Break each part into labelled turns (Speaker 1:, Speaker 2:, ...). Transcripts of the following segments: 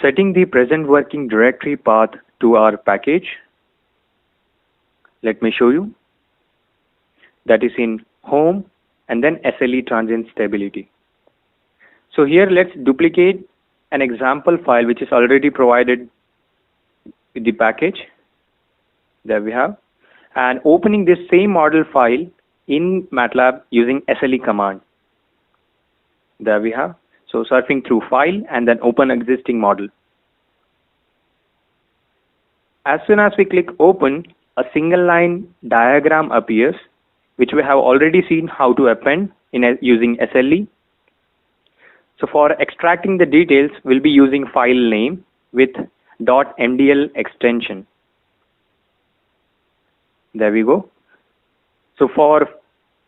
Speaker 1: setting the present working directory path to our package. Let me show you. That is in home and then SLE transient stability. So here let's duplicate an example file which is already provided with the package. There we have. And opening this same model file in MATLAB using SLE command. There we have. So surfing through file and then open existing model. As soon as we click open, a single line diagram appears, which we have already seen how to append using SLE. So for extracting the details, we'll be using file name with .mdl extension. There we go. So for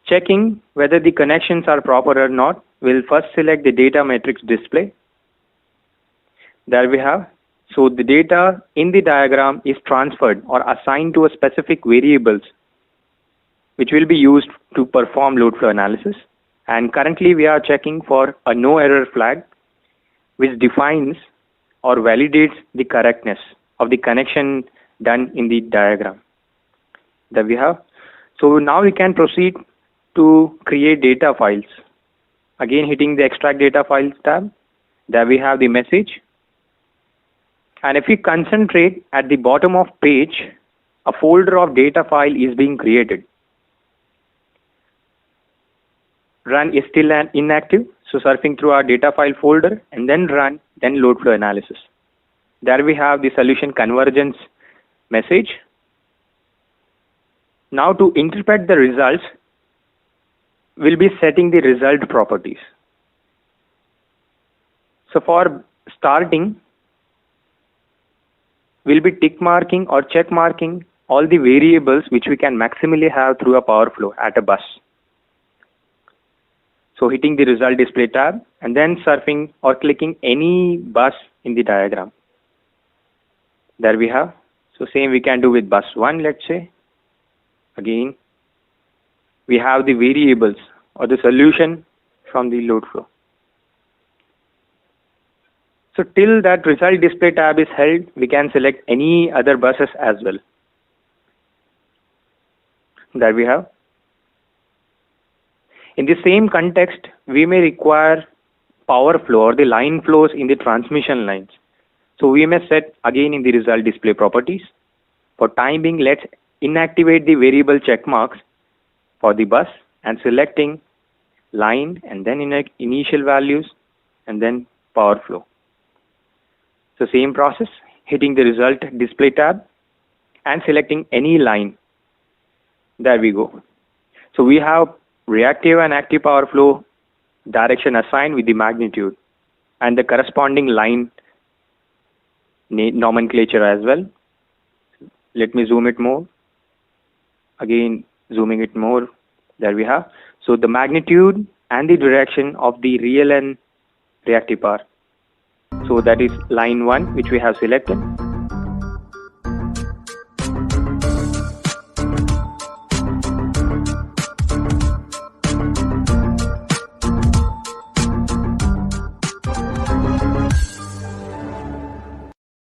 Speaker 1: checking whether the connections are proper or not, we'll first select the data matrix display. There we have. So the data in the diagram is transferred or assigned to a specific variables which will be used to perform load flow analysis. And currently we are checking for a no error flag which defines or validates the correctness of the connection done in the diagram. There we have. So now we can proceed to create data files. Again, hitting the extract data files tab. There we have the message. And if we concentrate at the bottom of page, a folder of data file is being created. Run is still inactive. So surfing through our data file folder and then run, then load flow analysis. There we have the solution convergence message. Now to interpret the results, we'll be setting the result properties. So for starting, we'll be tick marking or check marking all the variables which we can maximally have through a power flow at a bus. So hitting the result display tab and then surfing or clicking any bus in the diagram. There we have. So same we can do with bus 1, let's say. Again, we have the variables or the solution from the load flow. So till that result display tab is held, we can select any other buses as well. There we have. In the same context, we may require power flow or the line flows in the transmission lines. So we may set again in the result display properties. For time being, let's inactivate the variable check marks for the bus and selecting line and then initial values and then power flow. So same process, hitting the result display tab and selecting any line. There we go. So we have reactive and active power flow direction assigned with the magnitude and the corresponding line nomenclature as well. Let me zoom it more. Again, zooming it more. There we have. So the magnitude and the direction of the real and reactive power. So that is line 1 which we have selected.